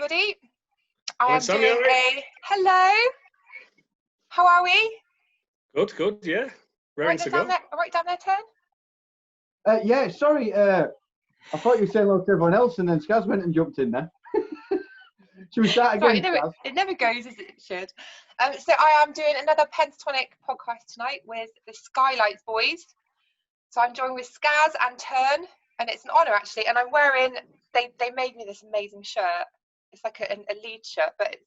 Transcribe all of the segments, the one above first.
everybody. I am Sammy, doing right? hello. How are we? Good, yeah. Raring to go. Right down there, turn. Yeah, sorry. I thought you were saying hello to everyone else, and then Skaz went and jumped in there. Should we start again, Skaz? It never goes as it should. So I am doing another Pentatonic podcast tonight with the Skylights boys. So I'm joined with Skaz and Turn, and it's an honour actually. And I'm wearing. They made me this amazing shirt. It's like a lead shirt, but it's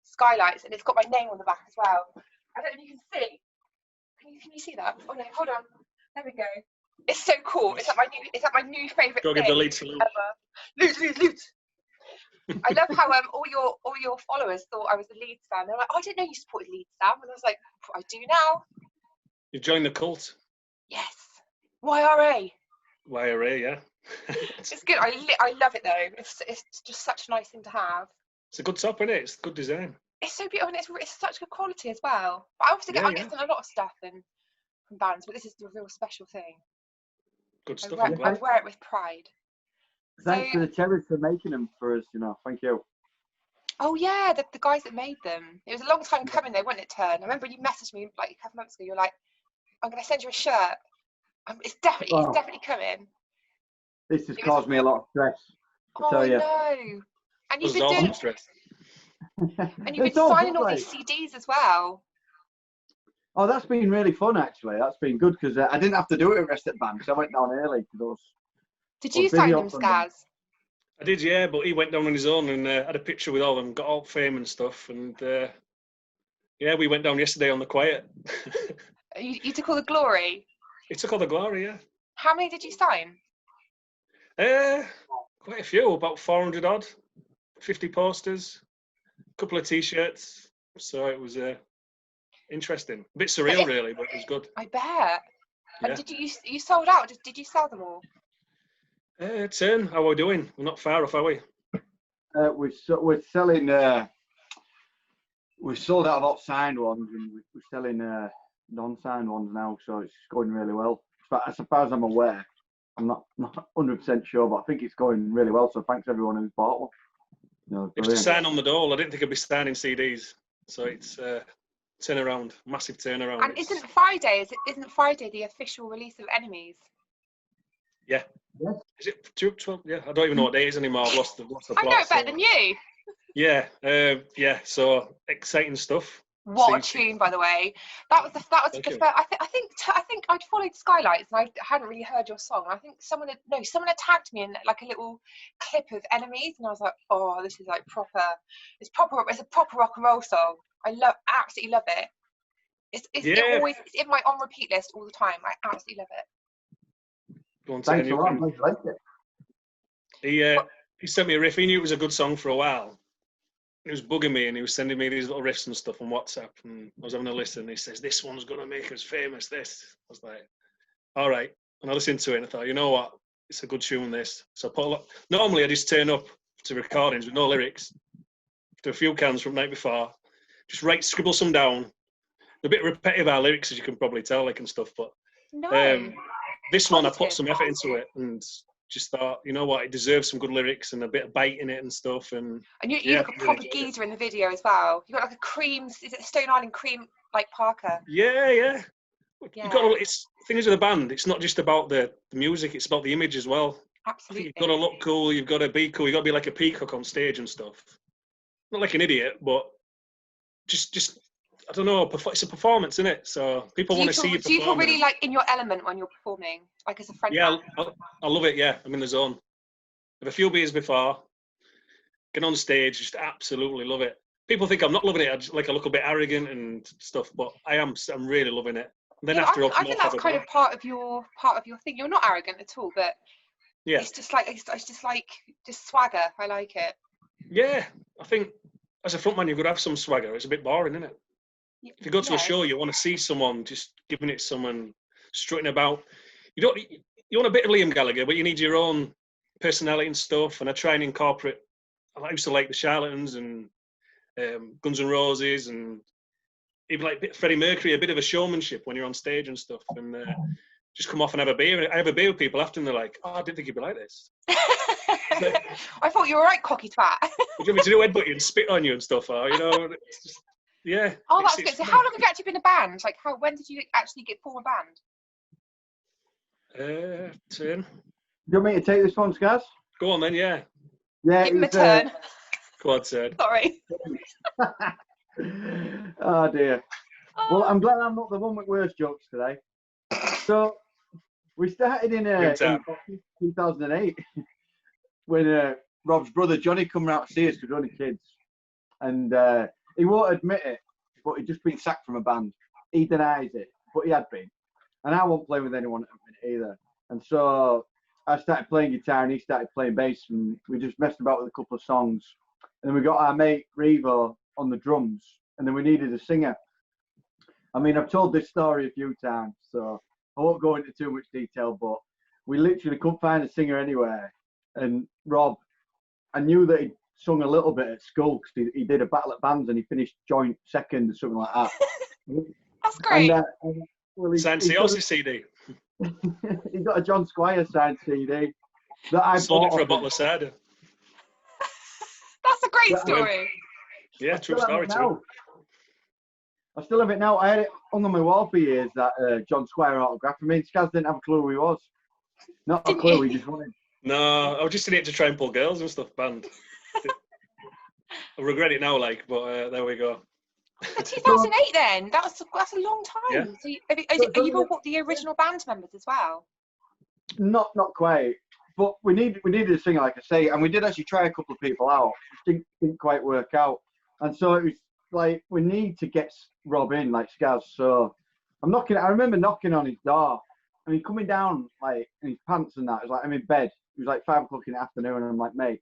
Skylights, and it's got my name on the back as well. I don't know if you can see. Can you see that? Oh no, hold on. There we go. It's so cool. It's like my new favourite thing. Go give the lead salute. Ever. Loot. I love how all your followers thought I was a Leeds fan. They're like, oh, I didn't know you supported Leeds, Sam. And I was like, I do now. You've joined the cult. Yes. YRA. YRA, yeah. It's good. I love it though. It's just such a nice thing to have. It's a good top, isn't it? It's good design. It's so beautiful, and it's such good quality as well. But I also get a lot of stuff from bands, but this is the real special thing. Good stuff. I wear it with pride. Thanks to the Cherries for making them for us, thank you. Oh yeah, the guys that made them. It was a long time coming though, wasn't it, Turn? I remember you messaged me like a couple months ago. You're like, I'm going to send you a shirt. It's definitely coming. This has caused me a lot of stress. I tell you. No. And you've been doing stress. And you've been signing all these CDs as well. Oh, that's been really fun actually. That's been good because I didn't have to do it with Rest at Band because I went down early. Did you sign them, Skaz? I did, yeah, but he went down on his own and had a picture with all of them, got all fame and stuff, and yeah, we went down yesterday on the quiet. You took all the glory? He took all the glory, yeah. How many did you sign? Quite a few, about 400 odd, 50 posters, a couple of T-shirts, so it was interesting. A bit surreal, really, but it was good. I bet. And yeah. did you sold out? Did you sell them all? Turn, how are we doing? We're not far off, are we? We're selling. We've sold out of signed ones, and we're selling non-signed ones now. So it's going really well. But as far as I'm aware, I'm not 100% sure, but I think it's going really well. So thanks everyone who's bought one. It was a sign on the door. I didn't think I'd be signing CDs, so it's turnaround, massive turnaround. And isn't Friday the official release of Enemies? Yeah. Yes. Is it 12? Yeah, I don't even know what day it is anymore. I've lost the plot. I know it better than you. Yeah, yeah. So exciting stuff. What a tune, by the way. That was the first. I think I'd followed Skylights and I hadn't really heard your song. I think someone had tagged me in like a little clip of Enemies, and I was like, oh, this is like proper. It's a proper rock and roll song. Absolutely love it. It's in my on repeat list all the time. I absolutely love it. Thanks a lot. I like it. He sent me a riff. He knew it was a good song for a while. He was bugging me and he was sending me these little riffs and stuff on WhatsApp, and I was having a listen and he says, this one's going to make us famous, this. I was like, all right. And I listened to it and I thought, you know what? It's a good tune, this. So normally I just turn up to recordings with no lyrics, to a few cans from the night before, just scribble some down. A bit repetitive, our lyrics, as you can probably tell, and stuff, but this one I put some effort into it and just thought, you know what, it deserves some good lyrics and a bit of bite in it and stuff. And you look a proper geezer in the video as well. You got like a cream, is it Stone Island cream like Parker? Yeah. You got thing is with a band, it's not just about the music, it's about the image as well. Absolutely. You've got to look cool, you've got to be cool, you've got to be like a peacock on stage and stuff. Not like an idiot, but just I don't know, it's a performance, isn't it? So people want to see you perform. Do you feel really like in your element when you're performing, like as a friend? Yeah, I love it, yeah. I'm in the zone. Have a few beers before, get on stage, just absolutely love it. People think I'm not loving it, I look a bit arrogant and stuff, but I'm really loving it. And then I think that's kind of part of your thing. You're not arrogant at all, but yeah, it's just swagger. I like it. Yeah, I think as a frontman you've got to have some swagger. It's a bit boring, isn't it? If you go to a show, you want to see someone just giving it someone strutting about. You want a bit of Liam Gallagher, but you need your own personality and stuff. And I try and incorporate. I used to like the Charlatans and Guns N' Roses and even like a bit of Freddie Mercury, a bit of a showmanship when you're on stage and stuff. And just come off and have a beer. I have a beer with people after, and they're like, "Oh, I didn't think you'd be like this." I thought you were right, cocky twat. Would you want me to do headbutt you and spit on you and stuff? Or, you know, it's just, yeah. Oh, that's good. So how long have you actually been a band? Like, when did you actually form a band? Turn. Do you want me to take this one, Skaz? Go on then, yeah. Yeah, Give him a turn. Go on, turn. Sorry. Oh dear. Well, I'm glad I'm not the one with worse jokes today. So we started in 2008 when Rob's brother Johnny come round to see us because we're only kids, and he won't admit it, but he'd just been sacked from a band. He denies it, but he had been, and I won't play with anyone at the minute either. And so I started playing guitar and he started playing bass, and we just messed about with a couple of songs. And then we got our mate Revo on the drums, and then we needed a singer. I mean, I've told this story a few times, so I won't go into too much detail, but we literally couldn't find a singer anywhere. And Rob, I knew that he'd sung a little bit at school because he did a battle at bands and he finished joint second or something like that. That's great. Well, Signed CD. He got a John Squire signed CD that I sold bought it for a bottle of cider. That's a great story. Yeah, true story too. I still have it now. I had it hung on my wall for years, that John Squire autograph. I mean, Skaz didn't have a clue who he was. Not a clue, he just wanted. No, I was just in it to try and pull girls and stuff, band. I regret it now, but there we go. 2008 then? That's a long time. Yeah. So you've all got the original band members as well? Not quite. But we needed a singer, like I say, and we did actually try a couple of people out. It didn't quite work out. And so it was like, we need to get Rob in, like Skaz. So I remember knocking on his door. I mean, coming down, like, in his pants and that. It was like, I'm in bed. It was like 5 o'clock in the afternoon, and I'm like, mate,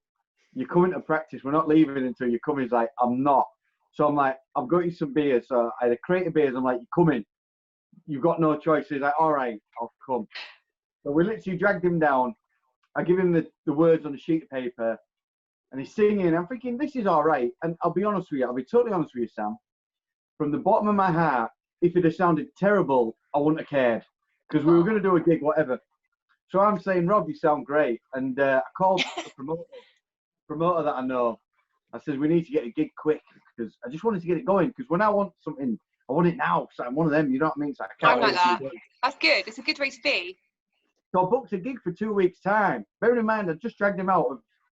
you're coming to practice. We're not leaving until you come. He's like, I'm not. So I'm like, I've got you some beer. So I had a crate of beers. I'm like, you're coming. You've got no choice. He's like, all right, I'll come. So we literally dragged him down. I give him the words on a sheet of paper, and he's singing. I'm thinking, this is all right. And I'll be honest with you. I'll be totally honest with you, Sam. From the bottom of my heart, if it had sounded terrible, I wouldn't have cared, because we were going to do a gig, whatever. So I'm saying, Rob, you sound great. And I called the promoter that I know. I said, we need to get a gig quick, because I just wanted to get it going. Because when I want something, I want it now. So I'm one of them, you know what I mean? So I can't like that. That's good. It's a good way to be. So I booked a gig for 2 weeks' time. Bearing in mind, I just dragged him out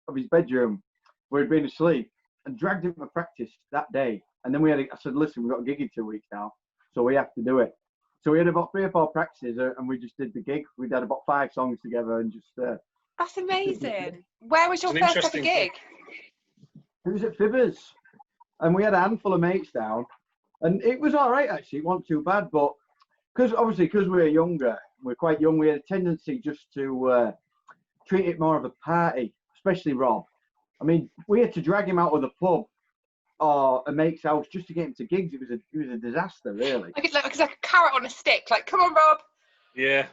of his bedroom where he'd been asleep and dragged him to practice that day. And then I said, listen, we've got a gig in 2 weeks now, so we have to do it. So we had about 3 or 4 practices, and we just did the gig. We did about 5 songs together and just... That's amazing. Where was your first ever gig? It was at Fibbers. And we had a handful of mates down. And it was all right, actually. It wasn't too bad. But because we were younger, we're quite young, we had a tendency just to treat it more of a party, especially Rob. I mean, we had to drag him out of the pub or a mate's house just to get him to gigs. It was a disaster, really. Like it's like a carrot on a stick. Like, come on, Rob. Yeah.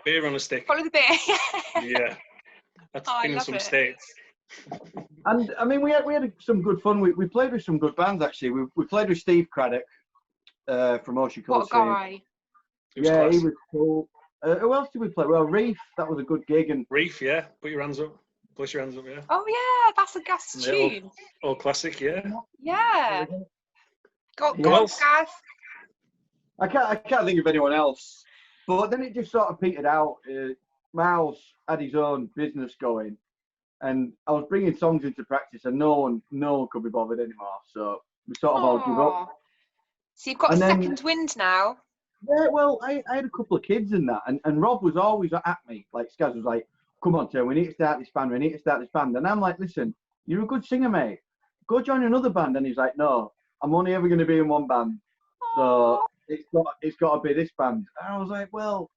Beer on a stick. Follow the beer. Yeah. That's in some states. And I mean, we had some good fun. We played with some good bands, actually. We played with Steve Craddock from Ocean Colour. What a guy. Yeah, he was cool. Who else did we play? Well, Reef, that was a good gig. And Reef, yeah. Put your hands up. Push your hands up, yeah. Oh, yeah, that's a gas tune. All classic, yeah. Yeah. Go on, guys. I can't think of anyone else. But then it just sort of petered out. Miles had his own business going, and I was bringing songs into practice, and no one could be bothered anymore. So we sort of all give up. So you've got a second wind now. Yeah, well, I had a couple of kids in that, and Rob was always at me. Like, Skaz was like, come on, Tim, we need to start this band, And I'm like, listen, you're a good singer, mate. Go join another band. And he's like, no, I'm only ever going to be in one band. So it's got to be this band. And I was like, well,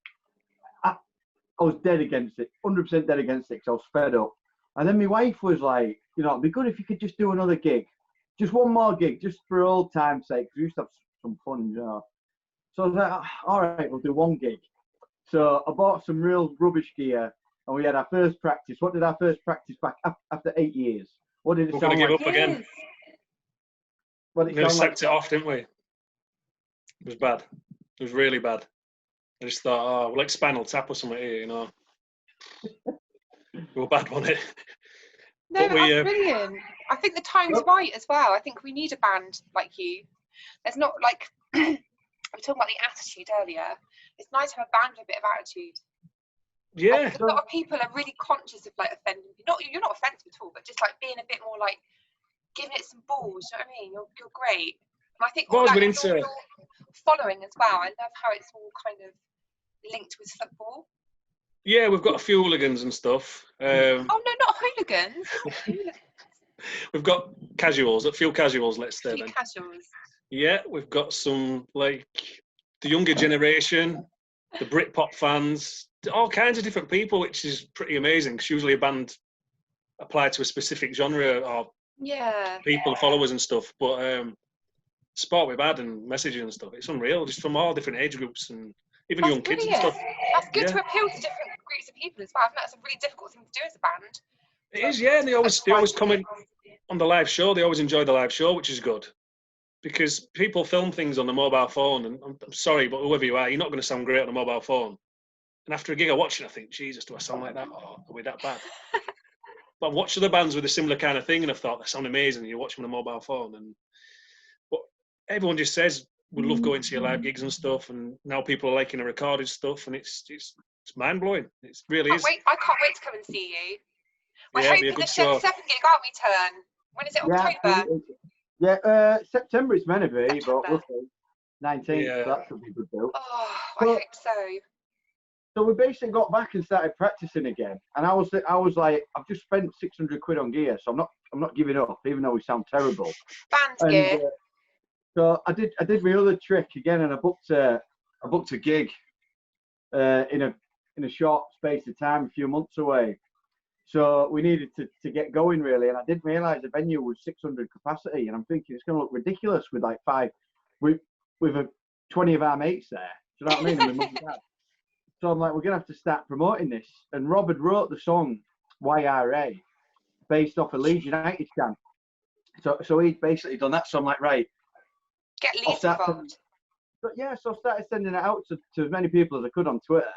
I was dead against it, 100% dead against it, because I was fed up. And then my wife was like, it'd be good if you could just do another gig. Just one more gig, just for old time's sake, because we used to have some fun, So I was like, all right, we'll do one gig. So I bought some real rubbish gear, and we had our first practice. What did our first practice back after 8 years? What did it sound like? We're going to give up again. We just sacked it off, didn't we? It was bad. It was really bad. I just thought, we're like Spinal Tap or something here, We were bad, wasn't it? No, But that's brilliant. I think the time's right as well. I think we need a band like you. There's not like we were talking about the attitude earlier. It's nice to have a band with a bit of attitude. yeah. A lot of people are really conscious of like offending. You're not offensive at all, but just like being a bit more like giving it some balls. You know what I mean? You're great. And I think I've always like, been into. your following as well. I love how it's all kind of linked with football. Yeah, we've got a few hooligans and stuff. Oh no, not hooligans. We've got casuals, a few casuals, let's say A few then. casuals. Yeah, we've got some like the younger generation, the Britpop fans, all kinds of different people, which is pretty amazing. Because usually a band applied to a specific genre or people, followers and stuff. But sport we've had and messaging and stuff, it's unreal. Just from all different age groups and even young kids and stuff. That's good to appeal to different groups of people as well. I think that's a really difficult thing to do as a band. It is, yeah. And they always comment on the live show. They always enjoy the live show, which is good. Because people film things on the mobile phone, and I'm sorry, but whoever you are, you're not going to sound great on a mobile phone. And after a gig I watch it, I think, Jesus, do I sound like that? Or are we that bad? But I've watched other bands with a similar kind of thing, and I've thought, they sound amazing. You watch them on a mobile phone. But everyone just says, we love going to your live gigs and stuff, and now people are liking the recorded stuff, and it's mind-blowing. It really is. I can't wait to come and see you. We're Yeah, hoping be a good the show. 7 gig, aren't we, Turn? When is it, October? Yeah, September it's meant to be, September. but we'll see. 19th, Yeah. so that should be a good deal. Oh, I hope so. So we basically got back and started practicing again, and I was like, I've just spent 600 quid on gear, so I'm not giving up, even though we sound terrible. Band gear. So I did my other trick again, and I booked a gig in a short space of time, a few months away. So we needed to get going really, and I didn't realise the venue was 600 capacity, and I'm thinking it's going to look ridiculous with like with 20 of our mates there. Do you know what I mean? And my mum and dad. So I'm like, we're going to have to start promoting this. And Rob had wrote the song YRA based off a Leeds United chant. So he'd basically done that. So I'm like, right. Get Leeds involved. So I started sending it out to as many people as I could on Twitter,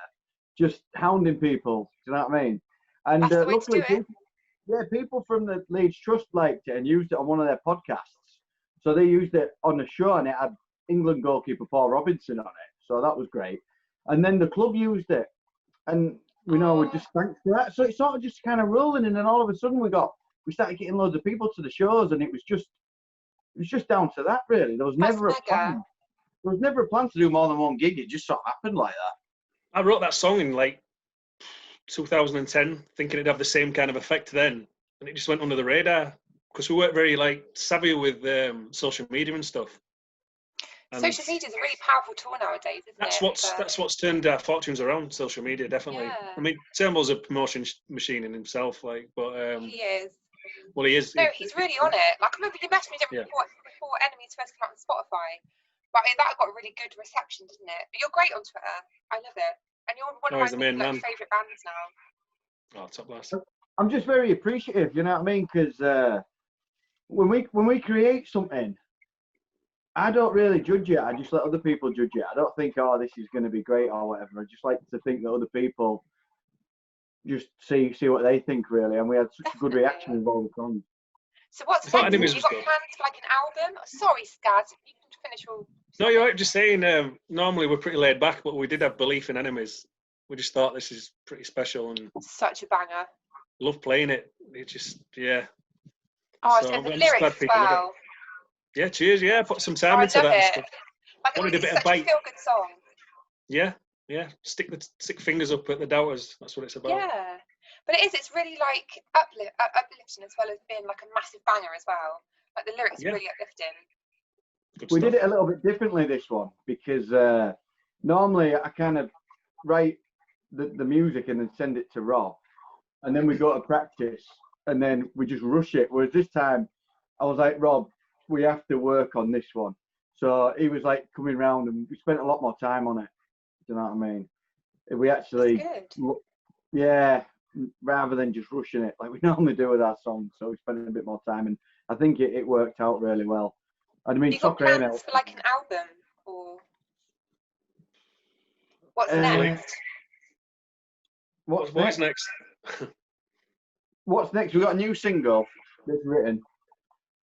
just hounding people. Do you know what I mean? And luckily, people from the Leeds Trust liked it and used it on one of their podcasts. So they used it on the show, and it had England goalkeeper Paul Robinson on it. So that was great. And then the club used it, and we just thanks for that. So it's sort of just kind of rolling, and then all of a sudden we started getting loads of people to the shows, and it was just down to that really. There was never a plan. There was never a plan to do more than one gig. It just sort of happened like that. I wrote that song in like 2010, thinking it'd have the same kind of effect then, and it just went under the radar because we weren't very like savvy with social media and stuff. And social media is a really powerful tool nowadays, isn't it? That's what's turned our fortunes around. Social media, definitely. Yeah. I mean, Turnbull's a promotion machine in himself, like, but he is. Well, he is. No, he's really on it. Like I remember you messaged me before Enemies first came out on Spotify, but that got a really good reception, didn't it? But you're great on Twitter. I love it, and you're one of my favourite bands now. Oh, top class. I'm just very appreciative. You know what I mean? Because when we create something, I don't really judge it. I just let other people judge it. I don't think, oh, this is going to be great or whatever. I just like to think that other people just see what they think, really. And we had such a good reaction with all the songs. So what's next? Have you got plans for like an album? Sorry, Skaz, you can finish your... No, you're right. Just saying, normally we're pretty laid back, but we did have belief in Enemies. We just thought this is pretty special and... Such a banger. Love playing it. It just, yeah. Oh, so and the lyrics as well. Yeah, cheers. Yeah, put some time into that. It. Like, wanted a bit of bite. Feel-good song. Yeah. Stick fingers up at the doubters. That's what it's about. Yeah, but it is. It's really like uplifting as well as being like a massive banger as well. Like the lyrics are really uplifting. We did it a little bit differently this one because normally I kind of write the music and then send it to Rob, and then we go to practice and then we just rush it. Whereas this time I was like, Rob, we have to work on this one. So he was like coming round and we spent a lot more time on it. Do you know what I mean? We actually, yeah, rather than just rushing it like we normally do with our songs. So we spent a bit more time, and I think it worked out really well. I mean, you got plans for like an album or what's next? What's next? what's next? We've got a new single that's written.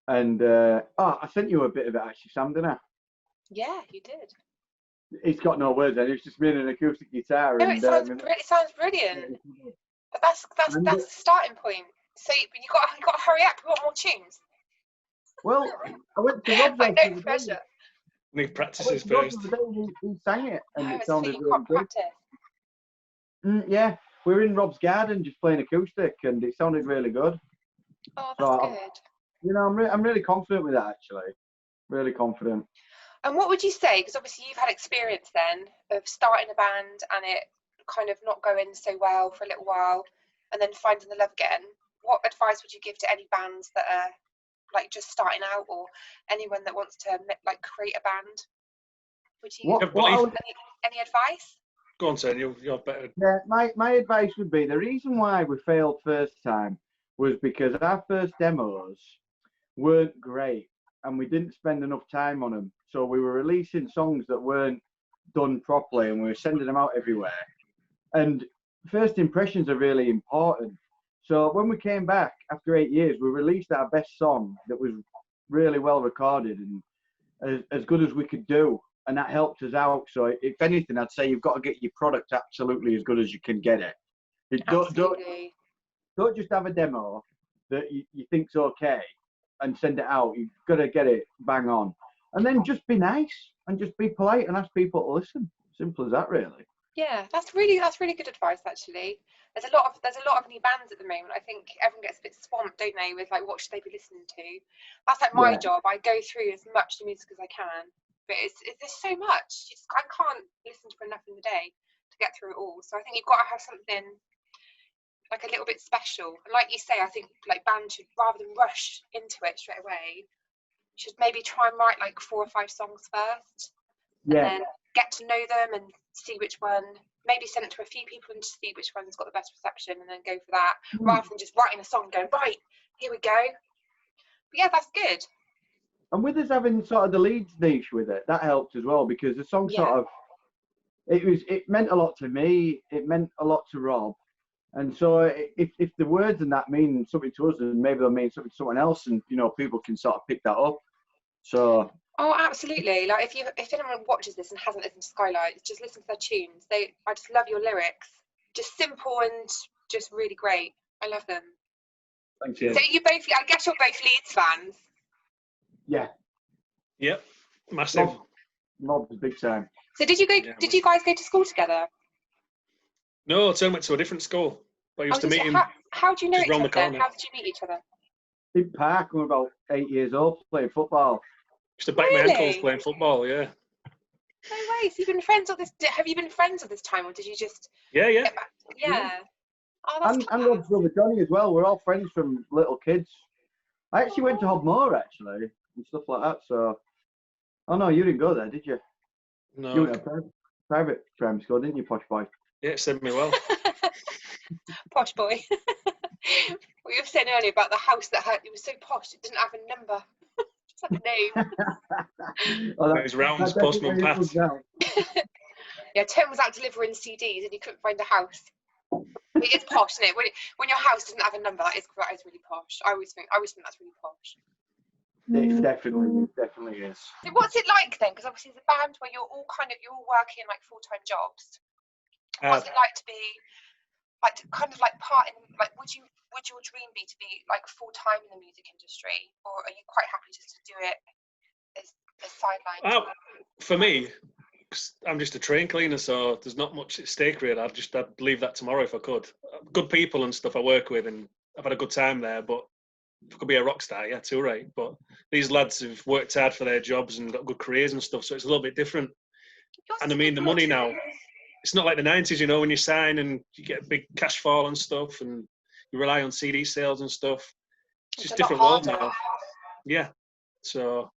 And I sent you a bit of it actually, Sam, didn't I? Yeah, you did. It's got no words in it. It's just me and an acoustic guitar. No, And, it sounds brilliant. But that's the starting point. So you got to hurry up. We want more tunes. Well, I went to Rob's house. No pressure. Need practices first. He sang it, and No, it it's sounded you really can't good. practice. Yeah, we were in Rob's garden just playing acoustic, and it sounded really good. Oh, that's good. You know, I'm really confident with that actually. Really confident. And what would you say? Because obviously you've had experience then of starting a band and it kind of not going so well for a little while, and then finding the love again. What advice would you give to any bands that are like just starting out, or anyone that wants to like create a band? Would you any advice? Go on, Ted, you're better. Yeah, my advice would be the reason why we failed first time was because our first demos weren't great and we didn't spend enough time on them. So we were releasing songs that weren't done properly and we were sending them out everywhere. And first impressions are really important. So when we came back after 8 years, we released our best song that was really well recorded and as good as we could do. And that helped us out. So if anything, I'd say you've got to get your product absolutely as good as you can get it. Don't just have a demo that you think's okay and send it out. You've got to get it bang on. And then just be nice and just be polite and ask people to listen. Simple as that, really. Yeah, that's really good advice actually. There's a lot of new bands at the moment. I think everyone gets a bit swamped, don't they, with like what should they be listening to. That's like my job. I go through as much new music as I can, but there's so much. I can't listen to enough in the day to get through it all. So I think you've got to have something like a little bit special. And like you say, I think like bands should, rather than rush into it straight away, should maybe try and write like 4 or 5 songs first, and then get to know them and see which one. Maybe send it to a few people and just see which one's got the best reception, and then go for that, rather than just writing a song and going, right, here we go. But yeah, that's good. And with us having sort of the Leeds niche with it, that helped as well, because the song sort of, it meant a lot to me, it meant a lot to Rob. And so if the words and that mean something to us, then maybe they'll mean something to someone else, and you know, people can sort of pick that up. So oh, absolutely. Like if anyone watches this and hasn't listened to Skylights, just listen to their tunes. I just love your lyrics. Just simple and just really great. I love them. Thank you. So I guess you're both Leeds fans. Yeah. Yep. Massive. Rob's big time. So did you guys go to school together? No, Tim went to a different school. But I used to meet him. How do you know each other? How did you meet each other? In park, we were about 8 years old, playing football. Used to bite my ankles playing football, yeah. No way. So you've been friends all this. Have you been friends all this time, or did you just? Yeah. Yeah. Oh, that's and Rob's brother Johnny as well. We're all friends from little kids. I actually went to Hogmore actually and stuff like that. So, oh no, you didn't go there, did you? No. You went to private primary school, didn't you, posh boy? Yeah, it served me well. Posh boy. We were saying earlier about the house that it was so posh it didn't have a number. Just had a name. It was Rounds Postman Pat. Yeah, Tim was out delivering CDs and he couldn't find a house. It is posh, isn't it? When your house doesn't have a number, that is really posh. I always think that's really posh. It definitely is. So what's it like then? Because obviously it's a band where you're all working like full-time jobs. What's it like to be like kind of like part in, like would your dream be to be like full-time in the music industry, or are you quite happy just to do it as a sideline? For me, I'm just a train cleaner, so there's not much at stake really. I'd leave that tomorrow if I could. Good people and stuff I work with, and I've had a good time there, but if I could be a rock star, yeah, too right. But these lads have worked hard for their jobs and got good careers and stuff, so it's a little bit different. And I mean, the money now, it's not like the 90s, you know, when you sign and you get a big cash fall and stuff and you rely on CD sales and stuff. It's just a different world now. Yeah. So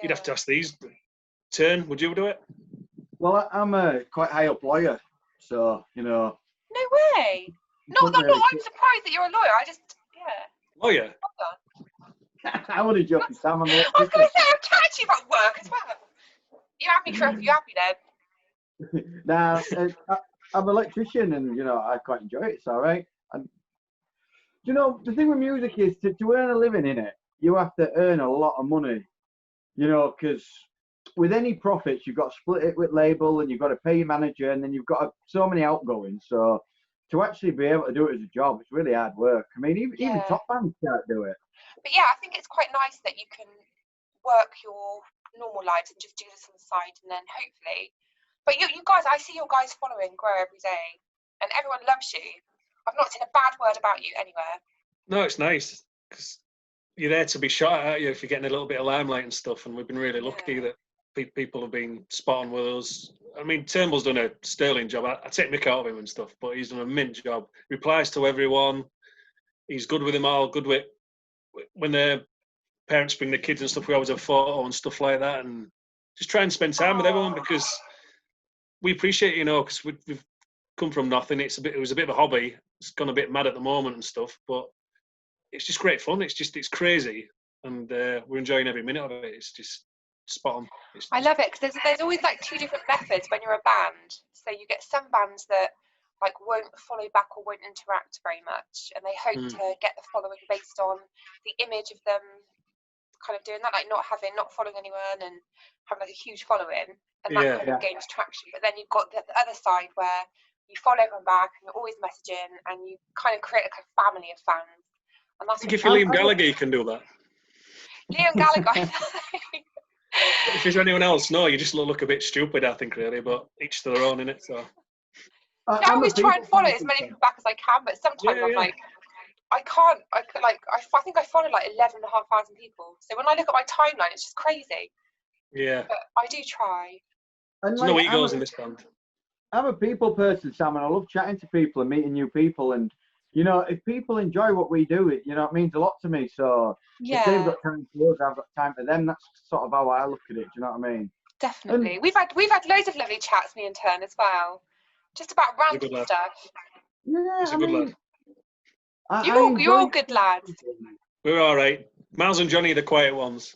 you'd have to ask these. Turn, would you do it? Well, I'm a quite high up lawyer, so, you know. No way. No, I'm surprised that you're a lawyer. Lawyer? I would have joked, Sam. I was going to say, I'm chatting to you about work as well. You happy then? Nah, I'm an electrician and, you know, I quite enjoy it. It's all right. you know, the thing with music is to earn a living in it, you have to earn a lot of money, you know, because with any profits, you've got to split it with label and you've got to pay your manager and then you've got so many outgoings. So to actually be able to do it as a job, it's really hard work. I mean, even top bands can't do it. But yeah, I think it's quite nice that you can work your normal lives and just do this on the side and then hopefully. But you guys, I see your guys following grow every day and everyone loves you. I've not seen a bad word about you anywhere. No, it's nice because you're there to be shot at, you if you're getting a little bit of limelight and stuff. And we've been really lucky that people have been spot on with us. I mean, Turnbull's done a sterling job. I take mick out of him and stuff, but he's done a mint job. Replies to everyone. He's good with them all. Good with when their parents bring the kids and stuff. We always have photo and stuff like that, and just try and spend time with everyone because we appreciate, you know, because we've come from nothing. It was a bit of a hobby. It's gone a bit mad at the moment and stuff, but it's just great fun. It's crazy, and we're enjoying every minute of it. It's just spot on. I love it because there's always like two different methods when you're a band. So you get some bands that like won't follow back or won't interact very much, and they hope to get the following based on the image of them kind of doing that, like not following anyone and having like a huge following, and that kind of gains traction. But then you've got the other side where you follow everyone back and you're always messaging and you kind of create like a family of fans. And that's I think if you're Liam Gallagher, you can do that. Liam Gallagher. If there's anyone else, no, you just look a bit stupid, I think, really, but each to their own, innit? So. I always try and follow as many people back as I can, but sometimes I'm like, I can't. I think I follow like 11,500 people. So when I look at my timeline, it's just crazy. Yeah. But I do try. And there's no egos in this band. I'm a people person, Sam, and I love chatting to people and meeting new people. And, you know, if people enjoy what we do, it means a lot to me. So if they've got time for us, I've got time for them. That's sort of how I look at it. Do you know what I mean? Definitely. And we've had loads of lovely chats, me and Turn, as well. Just about random stuff. Yeah, He's a good lad. You're all good lads. We're all right. Miles and Johnny are the quiet ones.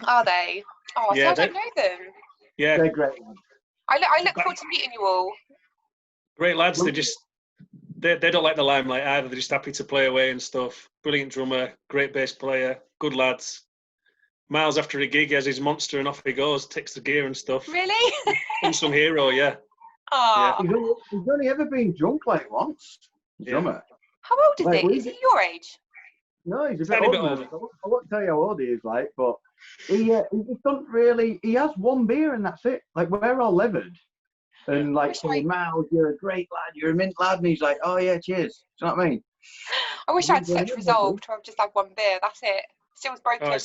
Are they? Oh, yeah, so I don't know them. Yeah. They're great ones. I look forward to meeting you all. Great lads. They don't like the limelight either. They're just happy to play away and stuff. Brilliant drummer, great bass player, good lads. Miles, after a gig, he has his monster and off he goes, takes the gear and stuff. Really? Unsung hero, yeah. Oh. Yeah. He's only ever been drunk like once. Drummer. How old is he? Is he your age? No, he's a bit older. I won't tell you how old he is, like, but he just doesn't really. He has one beer and that's it. Like, we're all levered, and like saying, "Miles, you're a great lad. You're a mint lad," and he's like, "Oh yeah, cheers." Do you know what I mean? I wish I had such resolve to have just had one beer. That's it. Still was broken. Oh,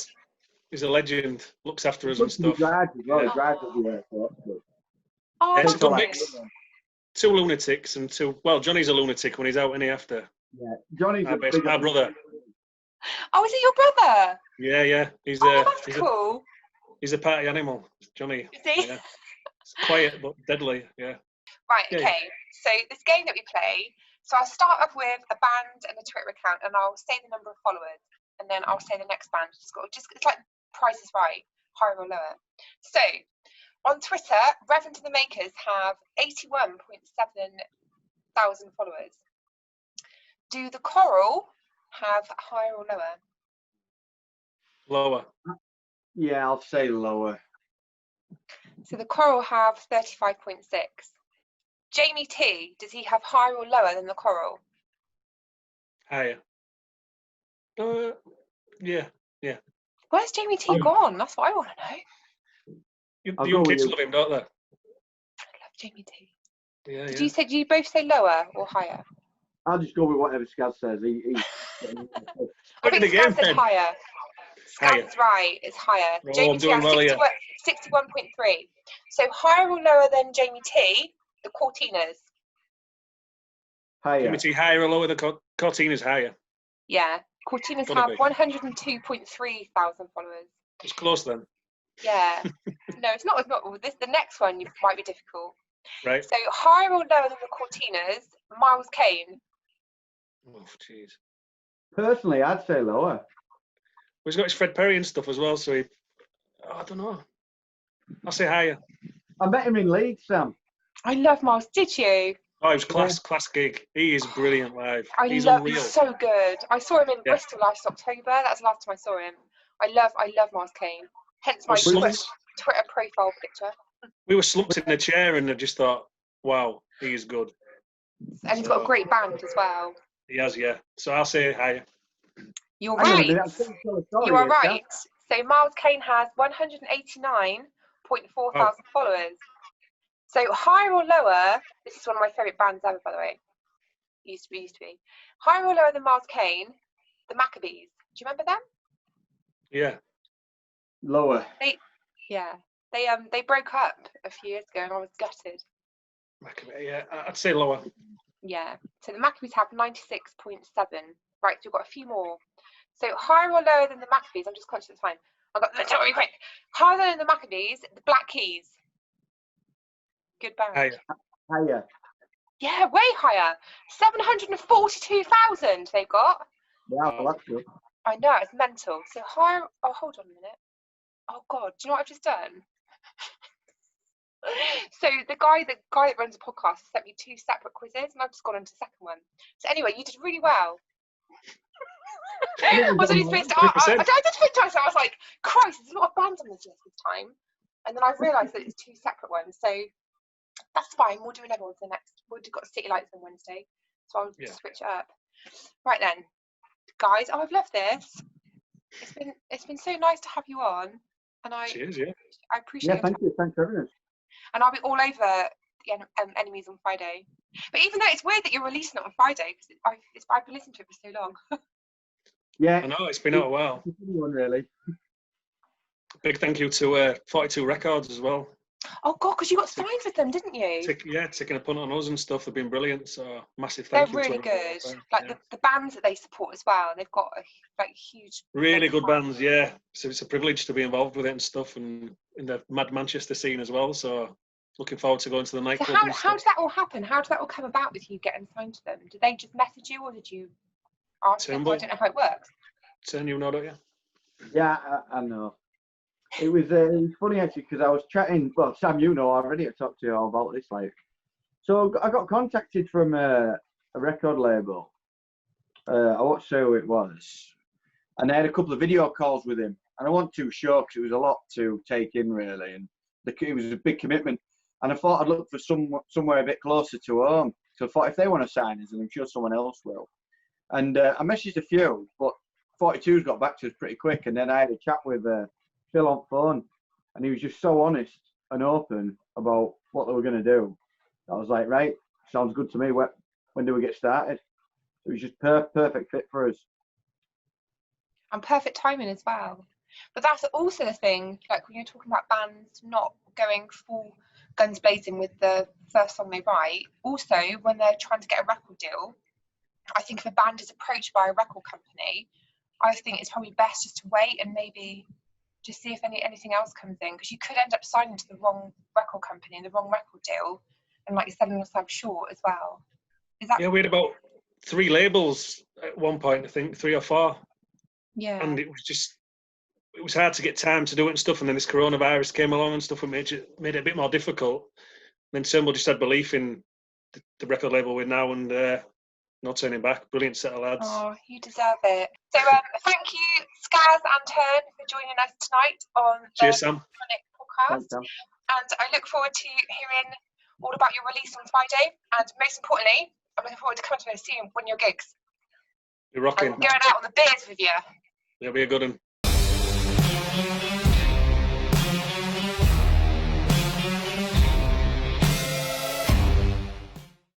he's a legend. Looks after us and stuff. He drives as well. He drives at the airport. Oh, it's a good mix. Two lunatics and two. Well, Johnny's a lunatic when he's out, isn't he? After. Yeah, Johnny's my brother. Oh, is it your brother? Yeah. He's that's cool. He's a party animal, Johnny. Is he? Yeah. It's quiet but deadly. Yeah. Right. Okay. So this game that we play. So I'll start off with a band and a Twitter account, and I'll say the number of followers, and then I'll say the next band. It's like Price is Right, higher or lower. So on Twitter, Reverend to the Makers have 81.7 thousand followers. Do the Coral have higher or lower? Lower. Yeah, I'll say lower. So the Coral have 35.6. Jamie T, does he have higher or lower than the Coral? Higher. Yeah. Where's Jamie T gone? That's what I want to know. The young kids love him, don't they? I love Jamie T. Yeah. Did you both say lower or higher? I'll just go with whatever Scaz says. I think Scaz said higher. Scaz is right. It's higher. Oh, Jamie T has 61.3. So higher or lower than Jamie T? The Cortinas. Higher. Jamie T higher or lower? The Cortinas higher. Yeah. Cortinas have 102.3 thousand followers. It's close then. Yeah. No, it's not. The next one might be difficult. Right. So higher or lower than the Cortinas? Miles Kane. Oh, jeez. Personally, I'd say lower. He's got his Fred Perry and stuff as well, so I don't know. I'll say higher. I met him in Leeds, Sam. I love Miles. Did you? Oh, it was class gig. He is brilliant live. He's He's unreal. so good. I saw him in Bristol last October. That's the last time I saw him. I love Miles Kane. Hence my Twitter profile picture. We were slumped in a chair and I just thought, wow, he is good. And he's got a great band as well. He has, yeah. So I'll say hi. You're right. You are right. So Miles Kane has 189.4 thousand followers. So higher or lower, this is one of my favourite bands ever, by the way. Used to be. Higher or lower than Miles Kane, the Maccabees. Do you remember them? Yeah. Lower. They broke up a few years ago and I was gutted. Yeah, I'd say lower. Yeah. So the Maccabees have 96.7. Right, so we've got a few more. So higher or lower than the Maccabees? I'm just conscious of time. Let's do it really quick. Higher than the Maccabees, the Black Keys. Good band. Higher. Yeah, way higher. 742,000 they've got. Yeah, well, that's good. I know, it's mental. So higher. Oh, hold on a minute. Oh God, do you know what I've just done? So the guy that runs the podcast sent me 2 separate quizzes, and I've just gone on to the second one. So anyway, you did really well. I was only supposed to. I did think twice. I was like, Christ, there's a lot of bands on this list this time, and then I realised that it's 2 separate ones. So that's fine. We'll do another one for the next. We've got City Lights on Wednesday, so I'll switch it up. Right then, guys. Oh, I've loved this. It's been so nice to have you on, and I appreciate. Yeah, thank you. Thanks for everything. And I'll be all over the Enemies on Friday. But even though it's weird that you're releasing it on Friday, because I've been listening to it for so long. Yeah, I know, it's been out a while. Really. Big thank you to 42 Records as well. Oh God, because you got signed with them, didn't you? Taking a punt on us and stuff. They've been brilliant. So massive thank you. They're really good. The bands that they support as well. They've got a huge. Really good bands, yeah. So it's a privilege to be involved with it and stuff, and in the Mad Manchester scene as well. So looking forward to going to the nightclub. So how did that all happen? How did that all come about with you getting signed to them? Did they just message you, or did you ask them? I don't know how it works. Turn, you know, don't you? Yeah, I know. It was funny actually because I was chatting. Well, Sam, you know already. I talked to you all about this. So I got contacted from a record label. I watched who it was, and I had a couple of video calls with him. And I wasn't too sure because it was a lot to take in really, and it was a big commitment. And I thought I'd look for somewhere a bit closer to home. So I thought if they want to sign us, then I'm sure someone else will. And I messaged a few, but 42's got back to us pretty quick. And then I had a chat with Phil on phone, and he was just so honest and open about what they were going to do. I was like, right, sounds good to me. When do we get started? It was just perfect fit for us. And perfect timing as well. But that's also the thing, like when you're talking about bands not going full guns blazing with the first song they write, also when they're trying to get a record deal, I think if a band is approached by a record company, I think it's probably best just to wait and maybe just see if anything else comes in, because you could end up signing to the wrong record company and the wrong record deal, and like selling yourself short as well. Yeah, we had about 3 labels at one point, I think 3 or 4. Yeah. And it was hard to get time to do it and stuff, and then this coronavirus came along and stuff and made it a bit more difficult. And then Turnbull just had belief in the record label we're now, and no turning back. Brilliant set of lads. Oh, you deserve it. So thank you, Skaz and Turn, for joining us tonight on the Pentatonic podcast. Thanks, and I look forward to hearing all about your release on Friday. And most importantly, I'm looking forward to coming to see you when your gigs. You're rocking. I'm going out on the beers with you. It'll be a good one.